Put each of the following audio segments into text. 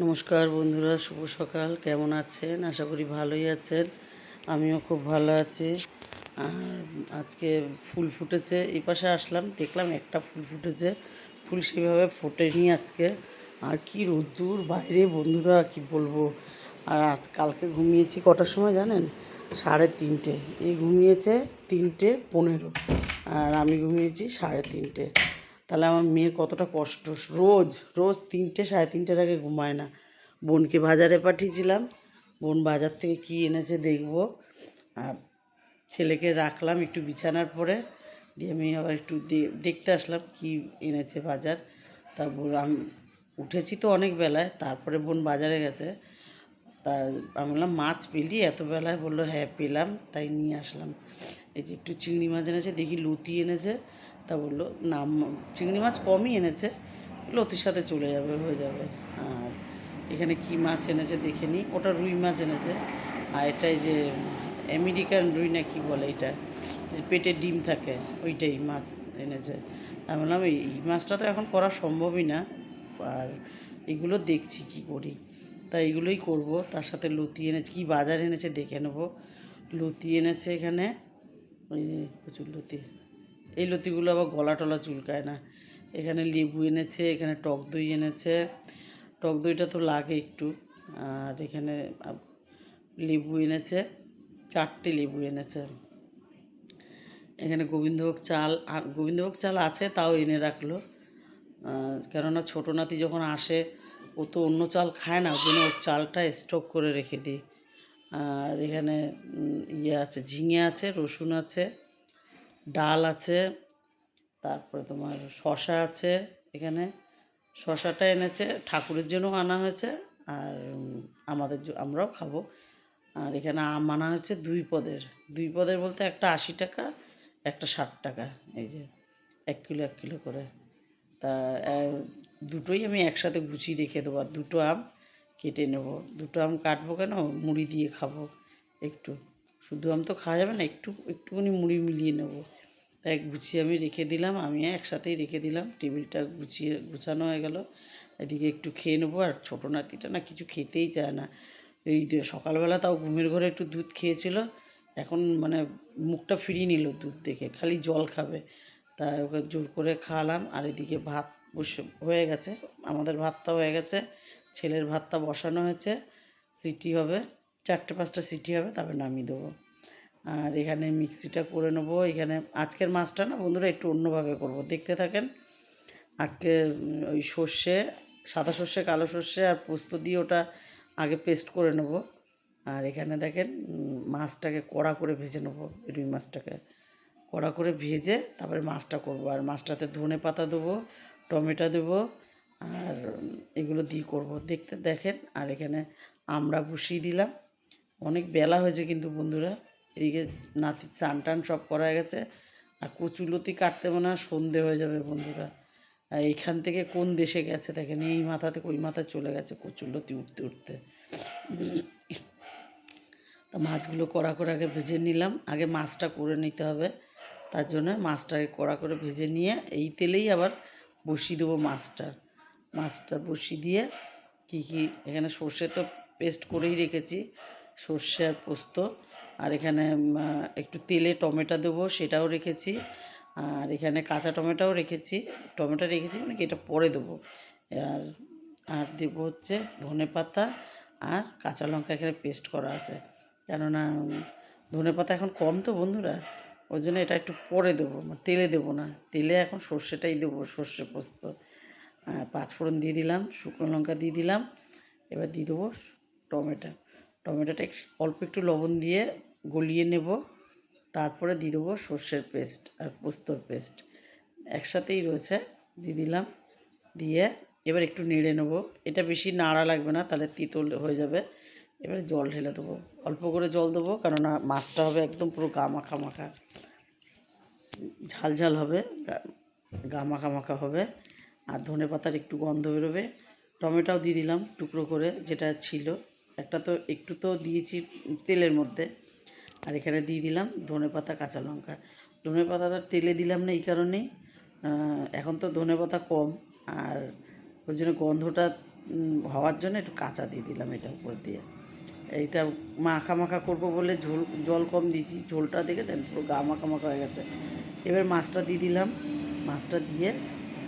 নমস্কার বন্ধুরা, শুভ সকাল। কেমন আছেন? আশা করি ভালোই আছেন। আমিও খুব ভালো আছি। আর আজকে ফুল ফুটেছে, এই পাশে আসলাম, দেখলাম একটা ফুল ফুটেছে। ফুল সেভাবে ফোটেনি আজকে। আর কি রোদ্দুর বাইরে বন্ধুরা, কি বলবো। আর কালকে ঘুমিয়েছি কটার সময় জানেন? 3:30। এই ঘুমিয়েছে 3:15, আর আমি ঘুমিয়েছি 3:30। তাহলে আমার মেয়ের কতটা কষ্ট। রোজ রোজ 3টে 3:30টার আগে ঘুমায় না। বোনকে বাজারে পাঠিয়েছিলাম, বোন বাজার থেকে কী এনেছে দেখবো। আর ছেলেকে রাখলাম একটু বিছানার পরে, দিয়ে আমি আবার একটু দেখতে আসলাম কি এনেছে বাজার। তারপর আমি উঠেছি তো অনেক বেলায়, তারপরে বোন বাজারে গেছে। তা আমি বললাম, মাছ পেলি এত বেলায়? বললো হ্যাঁ পেলাম, তাই নিয়ে আসলাম। এই যে একটু চিংড়ি মাছ এনেছে, দেখি লতি এনেছে। তা বললো না, চিংড়ি মাছ কমই এনেছে, লতির সাথে চলে যাবে, হয়ে যাবে। আর এখানে কি মাছ এনেছে দেখে নিই। ওটা রুই মাছ এনেছে। আর এটা এই যে আমেরিকান রুই না কি বলে এটা, যে পেটে ডিম থাকে, ওইটাই মাছ এনেছে। আমি বললাম এই মাছটা তো এখন করা সম্ভবই না, আর এগুলো দেখছি কি করি। তাই এগুলোই করব। তার সাথে লতি এনেছে, কী বাজার এনেছে দেখে নেবো। লতি এনেছে এখানে, ওই প্রচুর লতি। এই লতিগুলো আবার গলা টলা চুলকায় না। এখানে লেবু এনেছে, এখানে টক দই এনেছে। টক দইটা তো লাগে একটু। আর এখানে লেবু এনেছে, 4টে লেবু এনেছে। এখানে গোবিন্দভোগ চাল, গোবিন্দভোগ চাল আছে তাও এনে রাখলো। কেননা ছোটো নাতি যখন আসে, ও তো অন্য চাল খায় না, ওই জন্য ওর চালটা স্টক করে রেখে দিই। আর এখানে ইয়ে আছে, ঝিঙে আছে, রসুন আছে, ডাল আছে, তারপরে তোমার শশা আছে। এখানে শশাটা এনেছে, ঠাকুরের জন্য আনা হয়েছে, আর আমরাও খাবো। আর এখানে আম আনা হয়েছে 2 পদের। 2 পদের বলতে একটা 80 টাকা, একটা 60 টাকা। এই যে 1 কিলো 1 কিলো করে। তা দুটোই আমি একসাথে গুছিয়ে রেখে দেবো। আর 2টো আম কেটে নেব। 2টো আম কাটবো কেন, মুড়ি দিয়ে খাবো একটু। শুধু আম তো খাওয়া যাবে না, একটুখানি মুড়ি মিলিয়ে নেব। তাই গুছিয়ে আমি রেখে দিলাম, আমি একসাথেই রেখে দিলাম। টেবিলটা গুছানো হয়ে গেল। এদিকে একটু খেয়ে নেবো। আর ছোটো নাতিটা না কিছু খেতেই চায় না। এই সকালবেলা তাও ঘুমের ঘরে একটু দুধ খেয়েছিল, এখন মানে মুখটা ফিরিয়ে নিল দুধ দেখে, খালি জল খাবে। তাই ওকে জোর করে খাওয়ালাম। আর এদিকে ভাত হয়ে গেছে, আমাদের ভাতটা হয়ে গেছে, ছেলের ভাতটা বসানো হয়েছে। সিটি হবে, 4টে 5টা সিটি হবে, তারপরে নামিয়ে দেবো। আর এখানে মিক্সিটা করে নেবো। এখানে আজকের মাছটা না বন্ধুরা একটু অন্যভাবে করব, দেখতে থাকেন। আজকে ওই সর্ষে, সাদা সর্ষে, কালো সর্ষে আর পোস্ত দিয়ে ওটা আগে পেস্ট করে নেব। আর এখানে দেখেন মাছটাকে কড়া করে ভেজে নেবো, রুই মাছটাকে কড়া করে ভেজে তারপরে মাছটা করব। আর মাছটাতে ধনে পাতা দেবো, টমেটো দেবো, আর এগুলো দিয়ে করব, দেখতে দেখেন। আর এখানে আমরা বসিয়ে দিলাম। অনেক বেলা হয়েছে কিন্তু বন্ধুরা, এদিকে নাতির চান টান সব করা হয়ে গেছে। আর কচুলতি কাটতে মনে হয় সন্ধে হয়ে যাবে বন্ধুরা। আর এইখান থেকে কোন দেশে গেছে দেখেন, এই মাথা থেকে ওই মাথায় চলে গেছে কচুলতি উঠতে উঠতে। তা মাছগুলো কড়া করে আগে ভেজে নিলাম। আগে মাছটা করে নিতে হবে, তার জন্য মাছটাকে কড়া করে ভেজে নিয়ে এই তেলেই আবার বসিয়ে দেবো মাছটা বসিয়ে দিয়ে কী এখানে সর্ষে তো পেস্ট করেই রেখেছি, সর্ষে আর পোস্ত। আর এখানে একটু তেলে টমেটো দেবো, সেটাও রেখেছি। আর এখানে কাঁচা টমেটোও রেখেছি, মানে কি এটা পরে দেবো। আর আর দেবো হচ্ছে ধনে পাতা আর কাঁচা লঙ্কা, এখানে পেস্ট করা আছে। কেননা ধনে পাতা এখন কম তো বন্ধুরা, ওই জন্য এটা একটু পরে দেবো, তেলে দেবো না। তেলে এখন সর্ষেটাই দেবো, সর্ষে পোস্ত। আর 5 ফোড়ন দিয়ে দিলাম, শুকনো লঙ্কা দিয়ে দিলাম। এবার দিয়ে দেবো টমেটোটা অল্প একটু লবণ দিয়ে গলিয়ে নেব। তারপরে দিয়ে দেবো সর্ষের পেস্ট আর পোস্তর পেস্ট, একসাথেই রয়েছে, দিয়ে দিলাম। দিয়ে এবার একটু নেড়ে নেবো। এটা বেশি নাড়া লাগবে না, তাহলে তিতো হয়ে যাবে। এবারে জল ঢেলে দেবো, অল্প করে জল দেবো, কেননা মাছটা হবে একদম পুরো গা মাখা মাখা, ঝাল ঝাল হবে, গা মাখা মাখা হবে। আর ধনে পাতার একটু গন্ধ বেরোবে। টমেটোও দিয়ে দিলাম টুকরো করে, যেটা ছিল একটা, তো একটু তো দিয়েছি তেলের মধ্যে। আর এখানে দিয়ে দিলাম ধনে পাতা, কাঁচা লঙ্কা। ধনে পাতাটা তেলে দিলাম না এই কারণেই, এখন তো ধনে পাতা কম, আর ওই জন্য গন্ধটা হওয়ার জন্য একটু কাঁচা দিয়ে দিলাম এটা উপর দিয়ে। এইটা মাখা মাখা করবো বলে জল কম দিয়েছি, ঝোলটা দেখেছেন পুরো গা মাখা মাখা হয়ে গেছে। এবার মাছটা দিয়ে দিলাম, মাছটা দিয়ে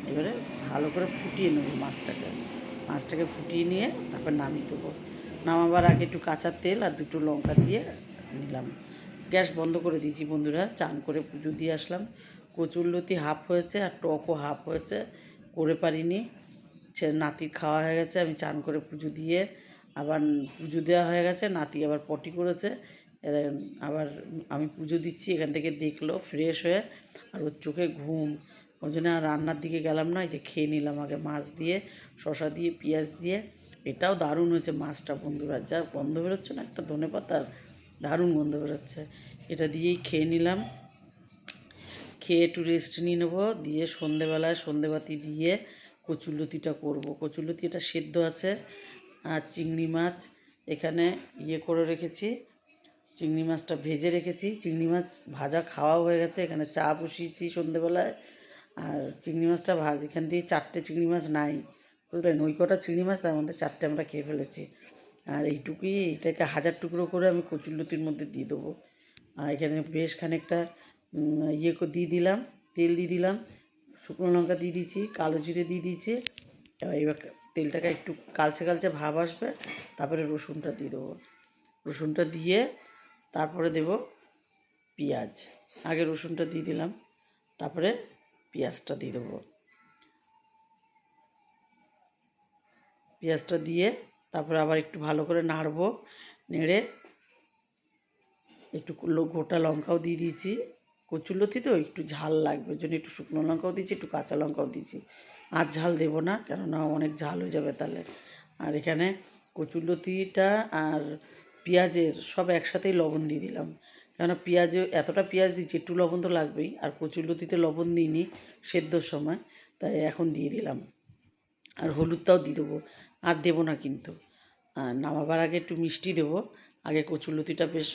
এবারে ভালো করে ফুটিয়ে নেবো মাছটাকে ফুটিয়ে নিয়ে তারপর নামিয়ে দেবো। নামাবার আগে একটু কাঁচা তেল আর 2টো লঙ্কা দিয়ে নিলাম। গ্যাস বন্ধ করে দিয়েছি বন্ধুরা। চান করে পুজো দিয়ে আসলাম। কচুরলতি হাফ হয়েছে আর টকও হাফ হয়েছে, করে পারিনি। নাতির খাওয়া হয়ে গেছে, আমি চান করে পুজো দিয়ে আবার পুজো দেওয়া হয়ে গেছে, নাতি আবার পটি করেছে। আবার আমি পুজো দিচ্ছি, এখান থেকে দেখলো ফ্রেশ হয়ে, আর ওর চোখে ঘুম, ওই জন্য আর রান্নার দিকে গেলাম না। এই যে খেয়ে নিলাম আগে মাছ দিয়ে, শশা দিয়ে, পেঁয়াজ দিয়ে। এটাও দারুণ হয়েছে মাছটা বন্ধুরা, যা গন্ধ বেরোচ্ছে না একটা ধনেপাতার, দারুণ গন্ধ বেরোচ্ছে। এটা দিয়েই খেয়ে নিলাম। খেয়ে একটু রেস্ট নিয়ে নেবো, দিয়ে সন্ধেবেলায় সন্ধেবাতি দিয়ে কচুরলতিটা করবো। কচুরলতি এটা সেদ্ধ আছে, আর চিংড়ি মাছ এখানে করে রেখেছি, চিংড়ি মাছটা ভেজে রেখেছি। চিংড়ি মাছ ভাজা খাওয়াও হয়ে গেছে, এখানে চা বসিয়েছি সন্ধেবেলায়। আর চিংড়ি মাছটা এখান দিয়ে 4টে চিংড়ি মাছ নাই, বুঝলেন, ওই কটা চিংড়ি মাছ তার মধ্যে 4টে আমরা খেয়ে ফেলেছি। আর এইটুকুই, এটাকে 1000 টুকরো করে আমি কচুরলতির মধ্যে দিয়ে দেবো। আর এখানে বেশ খানিকটা দিয়ে দিলাম, তেল দিয়ে দিলাম, শুকনো লঙ্কা দিয়ে দিয়েছি, কালো জিরে দিয়ে দিয়েছি। এবার তেলটাকে একটু কালচে কালচে ভাব আসবে, তারপরে রসুনটা দিয়ে দেবো। রসুনটা দিয়ে তারপরে দেব পেঁয়াজ। আগে রসুনটা দিয়ে দিলাম, তারপরে পেঁয়াজটা দিয়ে দেবো। পেঁয়াজটা দিয়ে তারপরে আবার একটু ভালো করে নাড়বো, নেড়ে একটু গোটা লঙ্কাও দিয়ে দিয়েছি। কচুরলতি তো একটু ঝাল লাগবে, ওই জন্য একটু শুকনো লঙ্কাও দিয়েছি, একটু কাঁচা লঙ্কাও দিয়েছি। আর ঝাল দেবো না, কেননা অনেক ঝাল হয়ে যাবে তাহলে। আর এখানে কচুরলতিটা আর পেঁয়াজের সব একসাথেই লবণ দিয়ে দিলাম, কেননা পেঁয়াজে এতটা পেঁয়াজ দিচ্ছি, একটু লবণ তো লাগবেই। আর কচুরলতিতে লবণ দিইনি সেদ্ধর সময়, তাই এখন দিয়ে দিলাম। আর হলুদটাও দিয়ে দেবো, আর দেবো না কিন্তু। আর নামাবার আগে একটু মিষ্টি দেবো। আগে কচুরলতিটা বেশ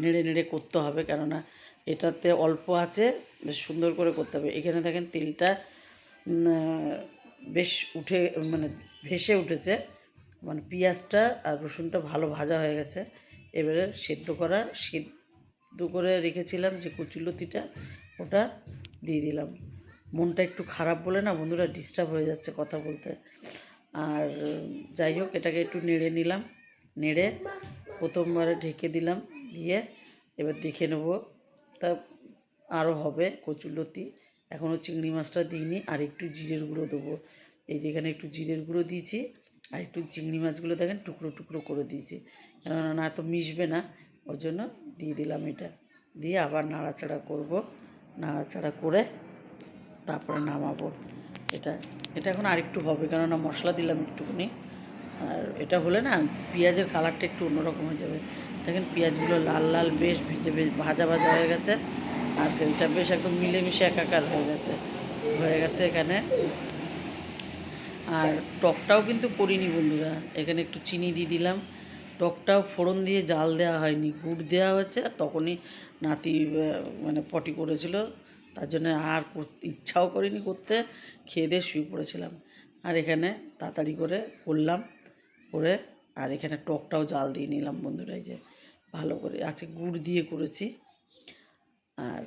নেড়ে নেড়ে করতে হবে, কেননা এটাতে অল্প আছে, বেশ সুন্দর করে করতে হবে। এখানে দেখেন তেলটা বেশ মানে ভেসে উঠেছে, মানে পেঁয়াজটা আর রসুনটা ভালো ভাজা হয়ে গেছে। এবারে সেদ্ধ করে রেখেছিলাম যে কচুরলতিটা, ওটা দিয়ে দিলাম। মনটা একটু খারাপ বলে না বন্ধুরা, ডিস্টার্ব হয়ে যাচ্ছে কথা বলতে। আর যাই হোক, এটাকে একটু নেড়ে নিলাম, নেড়ে প্রথমবারে ঢেকে দিলাম, দিয়ে এবার দেখে নেব তা আরও হবে কচুরলতি। এখনও চিংড়ি মাছটা দিইনি, আর একটু জিরের গুঁড়ো দেবো। এই যে এখানে একটু জিরের গুঁড়ো দিয়েছি, আর একটু চিংড়ি মাছগুলো দেখেন টুকরো টুকরো করে দিয়েছি, কেননা না তো মিশবে না, ওর জন্য দিয়ে দিলাম। এটা দিয়ে আবার নাড়াচাড়া করব, নাড়াচাড়া করে তারপরে নামাবো। এটা এখন আরেকটু হবে, কেননা মশলা দিলাম একটুখানি। আর এটা হলে না পেঁয়াজের কালারটা একটু অন্যরকম হয়ে যাবে। দেখেন পেঁয়াজগুলো লাল লাল বেশ ভাজা ভাজা হয়ে গেছে, আর এটা বেশ একদম মিলেমিশে একাকার হয়ে গেছে এখানে। আর টকটাও কিন্তু করিনি বন্ধুরা, এখানে একটু চিনি দিয়ে দিলাম। টকটাও ফোড়ন দিয়ে জাল দেওয়া হয়নি, গুড় দেওয়া হয়েছে। আর তখনই নাতি মানে পটি করেছিল, তার জন্য আর ইচ্ছাও করিনি করতে, খেয়ে দিয়ে শুয়ে পড়েছিলাম। আর এখানে তাড়াতাড়ি করে করলাম, করে আর এখানে টকটাও জাল দিয়ে নিলাম বন্ধুরা। এই যে ভালো করে আছে, গুড় দিয়ে করেছি, আর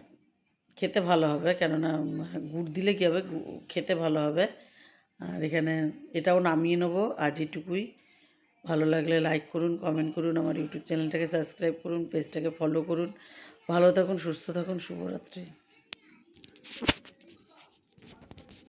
খেতে ভালো হবে, কেননা গুড় দিলে কী হবে, খেতে ভালো হবে। আর এখানে এটাও নামিয়ে নেবো। আজ এটুকুই। ভালো লাগলে লাইক করুন, কমেন্ট করুন, আমার ইউটিউব চ্যানেলটাকে সাবস্ক্রাইব করুন, পেজটাকে ফলো করুন। ভালো থাকুন, সুস্থ থাকুন, শুভরাত্রি।